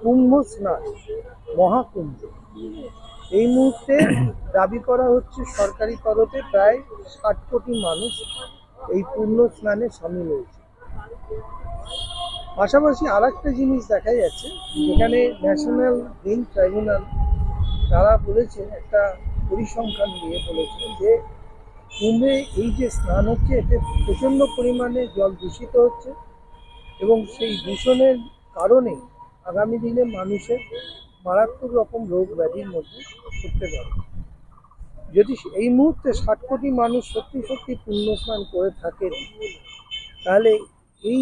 কুম্ভ স্নান, মহাকুম্ভ এই মুহূর্তে দাবি করা হচ্ছে সরকারি তরফে প্রায় 60 কোটি মানুষ এই পূর্ণ স্নানে সামিল হয়েছে। পাশাপাশি আর একটা জিনিস দেখা যাচ্ছে, যেখানে ন্যাশনাল গ্রিন ট্রাইব্যুনাল তারা বলেছেন, একটা পরিসংখ্যান দিয়ে বলেছেন যে কুম্ভে এই যে স্নান হচ্ছে এতে প্রচণ্ড পরিমাণে জল দূষিত হচ্ছে এবং সেই দূষণের কারণে আগামী দিনে মানুষের মারাত্মক রকম রোগ ব্যাধির মধ্যে পড়তে পারে। যদি এই মুহূর্তে 60 কোটি মানুষ সত্যি সত্যি পুণ্য স্নান করে থাকেন, তাহলে এই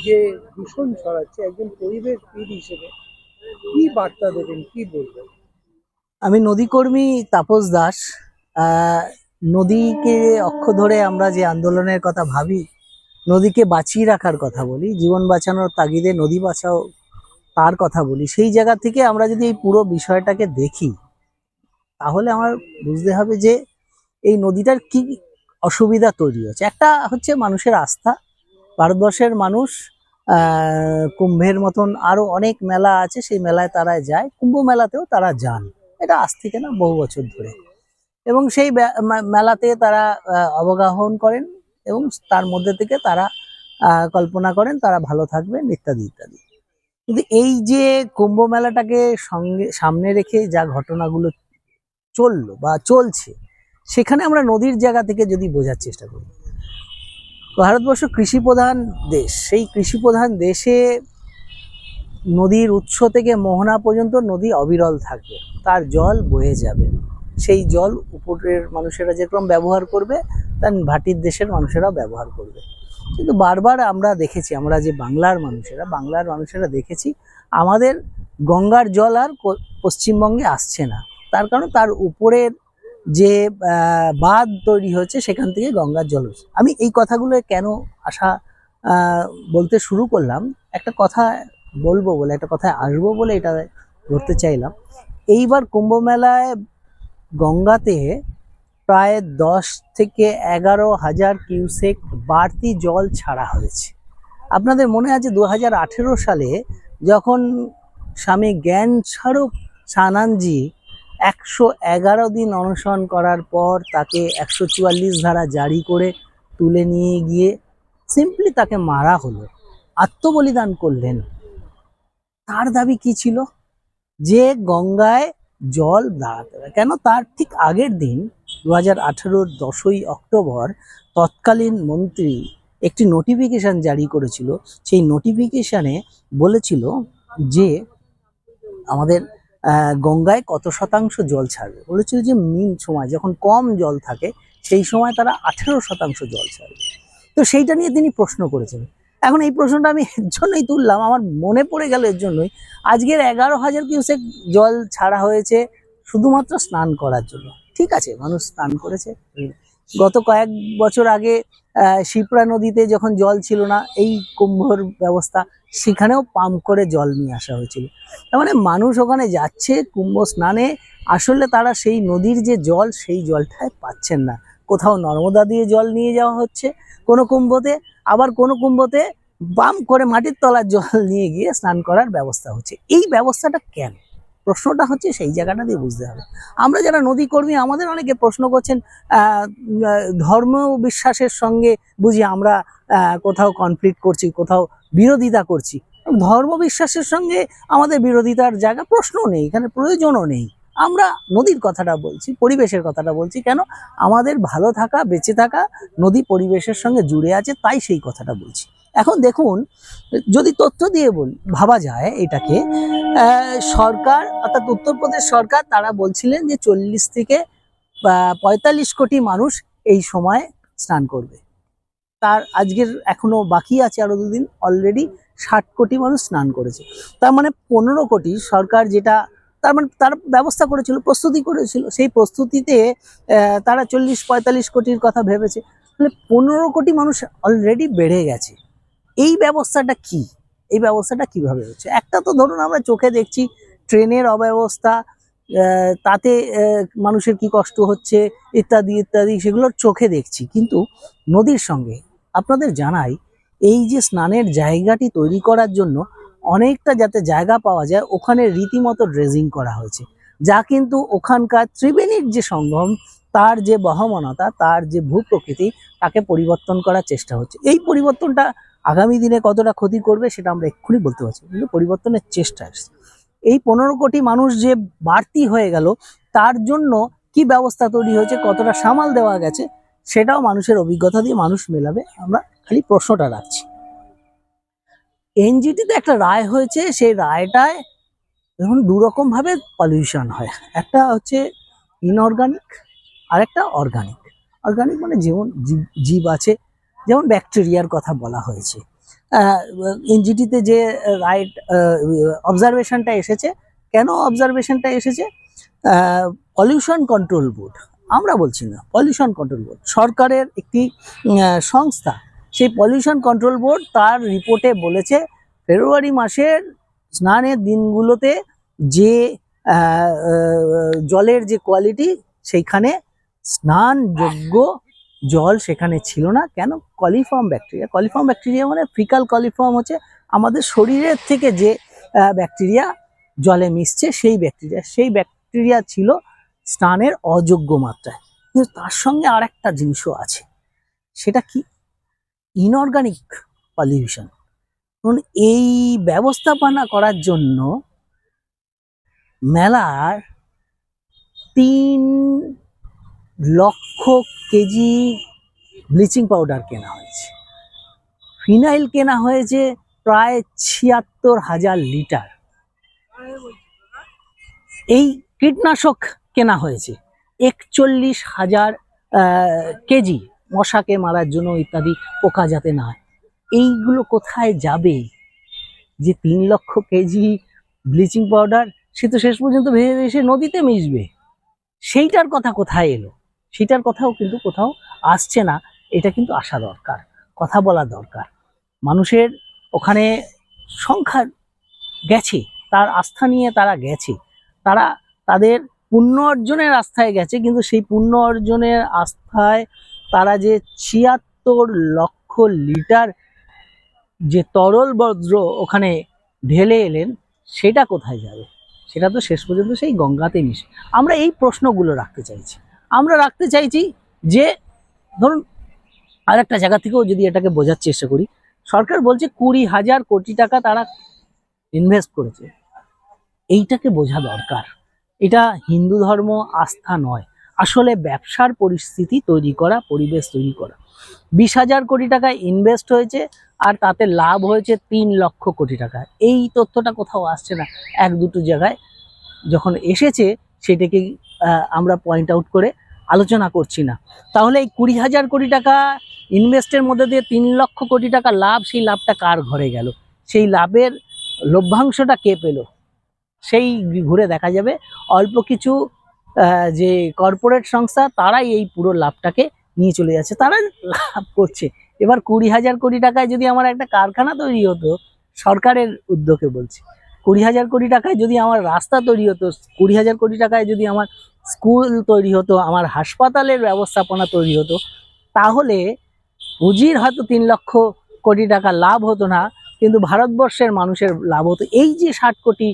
যে দূষণ ছড়াচ্ছে, একজন পরিবেশবিদ হিসেবে কি বার্তা দেবেন, কি বলবেন? আমি নদীকর্মী তাপস দাস। নদীকে অক্ষ ধরে আমরা যে আন্দোলনের কথা ভাবি, নদীকে বাঁচিয়ে রাখার কথা বলি, জীবন বাঁচানোর তাগিদে নদী বাঁচাও তার কথা বলি, সেই জায়গা থেকে আমরা যদি এই পুরো বিষয়টাকে দেখি, তাহলে আমার বুঝতে হবে যে এই নদীটার কি অসুবিধা তৈরি হচ্ছে। একটা হচ্ছে মানুষের আস্থা। ভারতবর্ষের মানুষ কুম্ভের মতন আরো অনেক মেলা আছে, সেই মেলায় তারা যায়, কুম্ভ মেলাতেও তারা যান। এটা আজ থেকে না, বহু বছর ধরে। এবং সেই মেলাতে তারা অবগাহন করেন এবং তার মধ্যে থেকে তারা কল্পনা করেন তারা ভালো থাকবেন ইত্যাদি ইত্যাদি। কিন্তু এই যে কুম্ভ মেলাটাকে সামনে রেখে যা ঘটনাগুলো চললো বা চলছে, সেখানে আমরা নদীর জায়গা থেকে যদি বোঝার চেষ্টা করি, ভারতবর্ষ কৃষি প্রধান দেশ। সেই কৃষি প্রধান দেশে নদীর উৎস থেকে মোহনা পর্যন্ত নদী অবিরল থাকবে, তার জল বয়ে যাবে। সেই জল উপরের মানুষেরা যেরকম ব্যবহার করবে, তার ভাটির দেশের মানুষেরাও ব্যবহার করবে। কিন্তু বারবার আমরা দেখেছি, আমরা যে বাংলার মানুষেরা দেখেছি, আমাদের গঙ্গার জল আর পশ্চিমবঙ্গে আসছে না। তার কারণ তার উপরের যে বাঁধ তৈরি হচ্ছে, সেখান থেকে গঙ্গার জল হচ্ছে। আমি এই কথাগুলো কেন বলতে শুরু করলাম, একটা কথা বলবো বলে, একটা কথায় আসবো বলে এটা ধরতে চাইলাম। এইবার কুম্ভ মেলায় গঙ্গাতে প্রায় 10 থেকে 11,000 কিউসেক বাড়তি জল ছাড়া হয়েছে। আপনাদের মনে আছে 2018 সালে যখন স্বামী জ্ঞান স্বরূপ সানানজি 111 দিন অনশন করার পর তাকে 144 ধারা জারি করে তুলে নিয়ে গিয়ে সিম্পলি তাকে মারা হলো, আত্মবলিদান করলেন। তার দাবি কি ছিল? যে গঙ্গায় জল দাঁড়াতে হবে। কেন? তার ঠিক আগের দিন 2018-র 10ই অক্টোবর তৎকালীন মন্ত্রী একটি নোটিফিকেশন জারি করেছিল। সেই নোটিফিকেশনে বলেছিল যে আমাদের গঙ্গায় কত শতাংশ জল ছাড়বে। বলেছিল যে মিন সময় যখন কম জল থাকে, সেই সময় তারা 18% জল ছাড়বে। তো সেইটা নিয়ে তিনি প্রশ্ন করেছেন। এখন এই প্রশ্নটা আমি এর জন্যই তুললাম, আমার মনে পড়ে গেল এর জন্যই। আজকের 11,000 কিউসেক জল ছাড়া হয়েছে শুধুমাত্র স্নান করার জন্য। ঠিক আছে, মানুষ স্নান করেছে। গত কয়েক বছর আগে শিপ্রা নদীতে যখন জল ছিল না, এই কুম্ভর ব্যবস্থা, সেখানেও পাম্প করে জল নিয়ে আসা হয়েছিল। তার মানে মানুষ ওখানে যাচ্ছে কুম্ভ স্নানে, আসলে তারা সেই নদীর যে জল, সেই জলটাই পাচ্ছেন না। কোথাও নর্মদা দিয়ে জল নিয়ে যাওয়া হচ্ছে কোনো কুম্ভতে, আবার কোনো কুম্ভতে বাম করে মাটির তলার জল নিয়ে গিয়ে স্নান করার ব্যবস্থা হচ্ছে। এই ব্যবস্থাটা কেন? প্রশ্নটা হচ্ছে সেই জায়গাটা দিয়ে বুঝতে হবে। আমরা যারা নদী কর্মী, আমাদের অনেকে প্রশ্ন করছেন ধর্ম বিশ্বাসের সঙ্গে বুঝি আমরা কোথাও কনফ্লিক্ট করছি, কোথাও বিরোধিতা করছি। ধর্ম বিশ্বাসের সঙ্গে আমাদের বিরোধিতার জায়গা প্রশ্ন নেই, এখানে প্রয়োজনও নেই। আমরা নদীর কথাটা বলছি, পরিবেশের কথাটা বলছি। কেন? আমাদের ভালো থাকা, বেঁচে থাকা নদী পরিবেশের সঙ্গে জুড়ে আছে, তাই সেই কথাটা বলছি। এখন দেখুন, যদি তথ্য দিয়ে ভাবা যায় এটাকে, সরকার অর্থাৎ উত্তরপ্রদেশ সরকার তারা বলছিলেন যে 40 থেকে 45 কোটি মানুষ এই সময় স্নান করবে। তার আজকের এখনো বাকি আছে আরো 2 দিন, অলরেডি 60 কোটি মানুষ স্নান করেছে। তার মানে 15 কোটি সরকার যেটা, তার মানে তার ব্যবস্থা করেছিল, প্রস্তুতি করেছিল, সেই প্রস্তুতিতে তারা 40-45 কোটির কথা ভেবেছে। তাহলে 15 কোটি মানুষ অলরেডি বেড়ে গেছে। এই ব্যবস্থাটা কি? এই ব্যবস্থাটা কিভাবে হচ্ছে? একটা তো ধরুন আমরা চোখে দেখছি ট্রেনের অব্যবস্থা, তাতে মানুষের কি কষ্ট হচ্ছে ইত্যাদি ইত্যাদি, সেগুলো চোখে দেখছি। কিন্তু নদীর সঙ্গে আপনাদের জানাই, এই যে স্নানের জায়গাটি তৈরি করার জন্য অনেকটা যাতে জায়গা পাওয়া যায় ওখানে রীতিমতো ড্রেজিং করা হয়েছে, যা কিন্তু ওখানকার ত্রিবেণীর যে সঙ্গম, তার যে বহমানতা, তার যে ভূপ্রকৃতি, তাকে পরিবর্তন করার চেষ্টা হচ্ছে। এই পরিবর্তনটা আগামী দিনে কতটা ক্ষতি করবে সেটা আমরা এক্ষুনি বলতে পারছি, কিন্তু পরিবর্তনের চেষ্টা আসছে। এই 15 কোটি মানুষ যে বাড়তি হয়ে গেল, তার জন্য কি ব্যবস্থা তৈরি হয়েছে, কতটা সামাল দেওয়া গেছে, সেটাও মানুষের অভিজ্ঞতা দিয়ে মানুষ মেলাবে। আমরা খালি প্রশ্নটা রাখছি। এনজিটিতে একটা রায় হয়েছে, সেই রায়টায় দেখুন দুরকম ভাবে পলিউশন হয়, একটা হচ্ছে ইনঅর্গানিক আর একটা অর্গানিক। অর্গানিক মানে যেমন জীব আছে, যেমন ব্যাকটেরিয়ার কথা বলা হয়েছে। এনজিটিতে যে রাইট অবজারভেশনটা এসেছে, কেন অবজারভেশনটা এসেছে, পলিউশন কন্ট্রোল বোর্ড, আমরা বলছি না, পলিউশন কন্ট্রোল বোর্ড সরকারের একটি সংস্থা, সেই পলিউশন কন্ট্রোল বোর্ড তার রিপোর্টে বলেছে ফেব্রুয়ারি মাসের স্নানের দিনগুলোতে যে জলের যে কোয়ালিটি, সেইখানে স্নানযোগ্য জল সেখানে ছিল না। কেন? Coliform bacteria. কলিফর্ম ব্যাকটেরিয়া মানে ফিকাল কলিফর্ম হচ্ছে আমাদের শরীরের থেকে যে ব্যাকটেরিয়া জলে মিশছে, সেই ব্যাকটেরিয়া ছিল স্নানের অযোগ্য মাত্রায়। কিন্তু তার সঙ্গে আর একটা জিনিসও আছে, সেটা কি? Inorganic pollution. এই ব্যবস্থাপনা করার জন্য মেলার 3 লক্ষ কেজি ব্লিচিং পাউডার কেনা হয়েছে, ফিনাইল কেনা হয়েছে প্রায় ৭৬,০০০ লিটার, এই কীটনাশক কেনা হয়েছে ৪১,০০০ কেজি মশাকে মারার জন্য ইত্যাদি, পোকা যাতে না হয়। এইগুলো কোথায় যাবে? যে 3 লক্ষ কেজি ব্লিচিং পাউডার, সে তো শেষ পর্যন্ত ভেসে ভেসে নদীতে মিশবে। সেইটার কথা কোথায় এলো? সেটার কথাও কিন্তু কোথাও আসছে না। এটা কিন্তু আসা দরকার, কথা বলা দরকার। মানুষের ওখানে সংখ্যা গেছে, তার আস্থা নিয়ে তারা গেছে, তারা তাদের পুণ্য অর্জনের আস্থায় গেছে, কিন্তু সেই পুণ্য অর্জনের আস্থায় তারা যে ৭৬ লক্ষ লিটার যে তরল বজ্র ওখানে ঢেলে এলেন, সেটা কোথায় যাবে? সেটা তো শেষ পর্যন্ত সেই গঙ্গাতে মিশে। আমরা এই প্রশ্নগুলো রাখতে চাইছি। আমরা রাখতে চাইছি যে ধরুন আরেকটা জায়গা থেকেও যদি এটাকে বোঝার চেষ্টা করি, সরকার বলছে 20,000 কোটি টাকা তারা ইনভেস্ট করেছে। এইটাকে বোঝা দরকার, এটা হিন্দু ধর্ম আস্থা নয়, আসলে ব্যবসার পরিস্থিতি তৈরি করা, পরিবেশ তৈরি করা। 20,000 কোটি টাকা ইনভেস্ট হয়েছে আর তাতে লাভ হয়েছে 3 লক্ষ কোটি টাকা। এই তথ্যটা কোথাও আসছে না। 1-2 জায়গায় যখন এসেছে, সেটাকে আমরা পয়েন্ট আউট করে আলোচনা করছি না। তাহলে এই 20,000 কোটি টাকা ইনভেস্টের মধ্যে দিয়ে 3 লক্ষ কোটি টাকা লাভ, সেই লাভটা কার ঘরে গেল? সেই লাভের লভ্যাংশটা কে পেল? সেই ঘুরে দেখা যাবে অল্প কিছু যে কর্পোরেট সংস্থা, তারাই এই পুরো লাভটাকে নিয়ে চলে যাচ্ছে, তারা লাভ করছে। এবার 20,000 কোটি টাকায় যদি আমার একটা কারখানা তৈরি হতো, সরকারের উদ্যোগে বলছি, 20,000 কোটি টাকায় যদি আমার রাস্তা তৈরি হতো, 20,000 কোটি টাকায় যদি আমার স্কুল তৈরি হতো, আমার হাসপাতালের ব্যবস্থাপনা তৈরি হতো, তাহলে পুঁজির হয়তো 3 লক্ষ কোটি টাকা লাভ হতো না, কিন্তু ভারতবর্ষের মানুষের লাভ হতো। এই যে 60 কোটি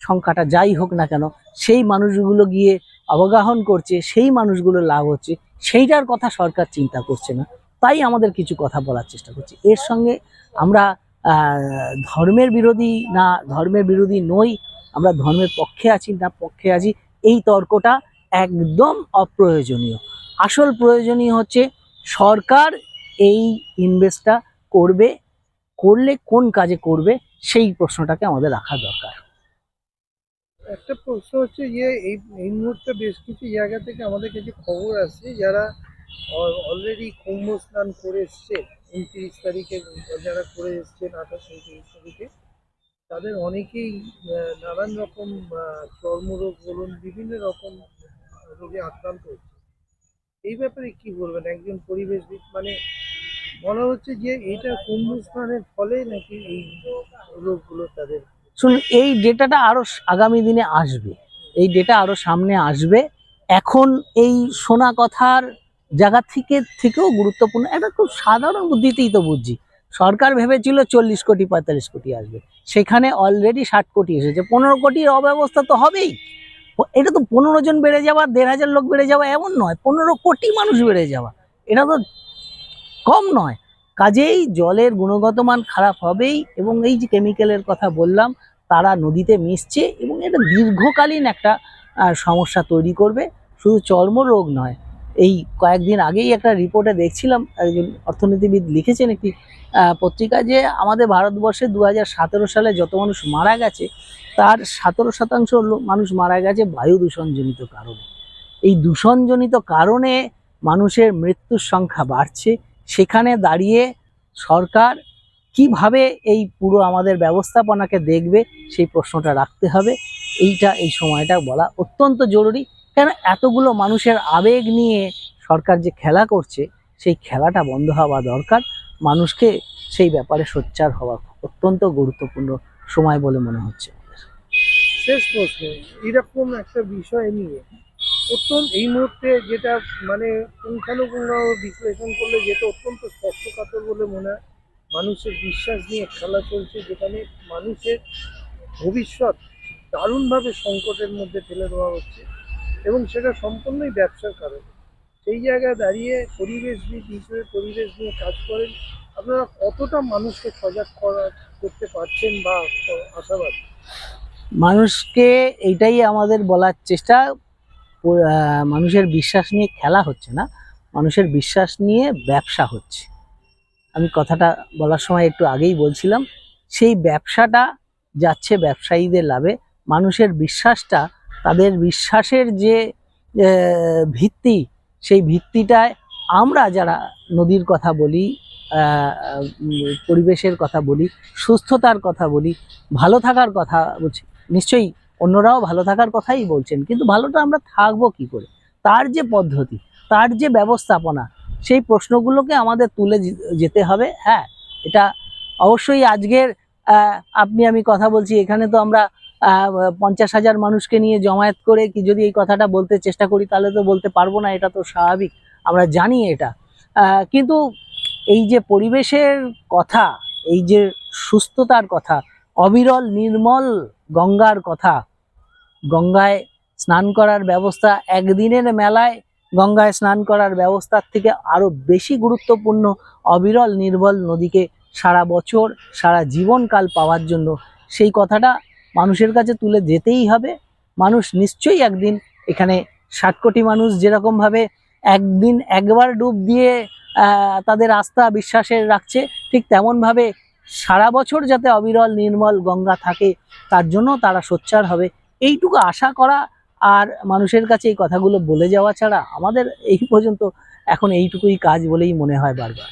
সংখ্যাটা যাই হোক না কেন, সেই মানুষগুলো গিয়ে অবগাহন করছে, সেই মানুষগুলো লাভ হচ্ছে, সেইটার কথা সরকার চিন্তা করছে না। তাই আমাদের কিছু কথা বলার চেষ্টা করছি। এর সঙ্গে আমরা ধর্মের বিরোধী না ধর্মের বিরোধী নই, আমরা ধর্মের পক্ষে আছি না পক্ষে আছি, এই তর্কটা একদম অপ্রয়োজনীয়। আসল প্রয়োজনীয় হচ্ছে সরকার এই ইনভেস্টটা করবে, করলে কোন কাজে করবে, সেই প্রশ্নটাকে আমাদের রাখা দরকার। একটা প্রশ্ন হচ্ছে যে এই মুহূর্তে বেশ কিছু জায়গা থেকে আমাদের কাছে খবর আসছে, যারা অলরেডি কুম্ভ স্নান করে এসছে 29 তারিখে, যারা করে এসছেন 28-29 তারিখে, তাদের অনেকেই নানান রকম চর্মরোগ বলুন, বিভিন্ন রকম রোগে আক্রান্ত হচ্ছে। এই ব্যাপারে কি বলবেন একজন পরিবেশবিদ? মানে মনে হচ্ছে যে এটা কুম্ভ স্নানের ফলে নাকি এই রোগগুলো তাদের। শুনুন, এই ডেটাটা আরো আগামী দিনে আসবে, এই ডেটা আরো সামনে আসবে। এখন এই শোনা কথার জায়গা থেকেও গুরুত্বপূর্ণ একটা খুব সাধারণ বুদ্ধিতেই তো বুঝছি, সরকার ভেবেছিল 40 কোটি 45 কোটি আসবে, সেখানে অলরেডি 60 কোটি এসেছে। 15 কোটির অব্যবস্থা তো হবেই। এটা তো 15 জন বেড়ে যাওয়া, 1,500 লোক বেড়ে যাওয়া এমন নয়, 15 কোটি মানুষ বেড়ে যাওয়া এটা তো কম নয়। কাজেই জলের গুণগত মান খারাপ হবেই, এবং এই যে কেমিক্যালের কথা বললাম তারা নদীতে মিশছে, এবং এটা দীর্ঘকালীন একটা সমস্যা তৈরি করবে। শুধু চর্মরোগ নয়, এই কয়েকদিন আগেই একটা রিপোর্টে দেখছিলাম, একজন অর্থনীতিবিদ লিখেছেন একটি পত্রিকা, যে আমাদের ভারতবর্ষে 2017 সালে যত মানুষ মারা গেছে তার 17% মানুষ মারা গেছে বায়ু দূষণজনিত কারণে। এই দূষণজনিত কারণে মানুষের মৃত্যুর সংখ্যা বাড়ছে। সেখানে দাঁড়িয়ে সরকার কিভাবে এই পুরো আমাদের ব্যবস্থাপনাকে দেখবে সেই প্রশ্নটা রাখতে হবে। এই সময়টা বলা অত্যন্ত জরুরি, কেন এতগুলো মানুষের আবেগ নিয়ে সরকার যে খেলা করছে সেই খেলাটা বন্ধ হওয়া দরকার। মানুষকে সেই ব্যাপারে সোচ্চার হওয়া অত্যন্ত গুরুত্বপূর্ণ সময় বলে মনে হচ্ছে। শেষ প্রশ্ন, এরকম একটা বিষয় নিয়ে এই মুহূর্তে যেটা মানে পুঙ্খানুপুঙ্খ বিশ্লেষণ করলে যেটা অত্যন্ত স্পর্শকাতর বলে মনে হয়, মানুষের বিশ্বাস নিয়ে খেলা চলছে, যেখানে মানুষের ভবিষ্যৎ দারুণভাবে সংকটের মধ্যে ফেলে দেওয়া হচ্ছে, এবং সেটা সম্পূর্ণই ব্যবসার কারণে। সেই জায়গায় দাঁড়িয়ে পরিবেশবিদ হিসেবে পরিবেশ নিয়ে কাজ করেন, আপনারা কতটা মানুষকে সজাগ করতে পারছেন বা আশাবাদ? মানুষকে এইটাই আমাদের বলার চেষ্টা, মানুষের বিশ্বাস নিয়ে খেলা হচ্ছে না, মানুষের বিশ্বাস নিয়ে ব্যবসা হচ্ছে। আমি কথাটা বলার সময় একটু আগেই বলছিলাম, সেই ব্যবসাটা যাচ্ছে ব্যবসায়ীদের লাভে। মানুষের বিশ্বাসটা, তাদের বিশ্বাসের যে ভিত্তি, সেই ভিত্তিটায় আমরা যারা নদীর কথা বলি, পরিবেশের কথা বলি, সুস্থতার কথা বলি, ভালো থাকার কথা বলছি, নিশ্চয়ই অন্যরাও ভালো থাকার কথাই বলছেন, কিন্তু ভালোটা আমরা থাকবো কি করে, তার যে পদ্ধতি, তার যে ব্যবস্থাপনা, সেই প্রশ্নগুলোকে আমাদের তুলে যেতে হবে। হ্যাঁ, এটা অবশ্যই আজকের আপনি আমি কথা বলছি, এখানে তো আমরা 50,000 মানুষকে নিয়ে জমায়েত করে কি যদি এই কথাটা বলতে চেষ্টা করি তাহলে তো বলতে পারবো না, এটা তো স্বাভাবিক, আমরা জানি এটা। কিন্তু এই যে পরিবেশের কথা, এই যে সুস্থতার কথা, অবিরল নির্মল গঙ্গার কথা, গঙ্গায় স্নান করার ব্যবস্থা, একদিনের মেলায় গঙ্গায় স্নান করার ব্যবস্থার থেকে আরো বেশি গুরুত্বপূর্ণ অবিরল নির্মল নদীকে সারা বছর সারা জীবনকাল পাওয়ার জন্য, সেই কথাটা মানুষের কাছে তুলে যেতেই হবে। মানুষ নিশ্চয়ই একদিন এখানে 60 কোটি মানুষ যেরকমভাবে একদিন একবার ডুব দিয়ে তাদের আস্থা বিশ্বাসের রাখছে, ঠিক তেমনভাবে সারা বছর যাতে অবিরল নির্মল গঙ্গা থাকে তার জন্য তারা সোচ্চার হবে, এইটুকু আশা করা। আর মানুষের কাছে এই কথাগুলো বলে যাওয়া ছাড়া আমাদের এই পর্যন্ত এখন এইটুকুই কাজ বলেই মনে হয় বারবার।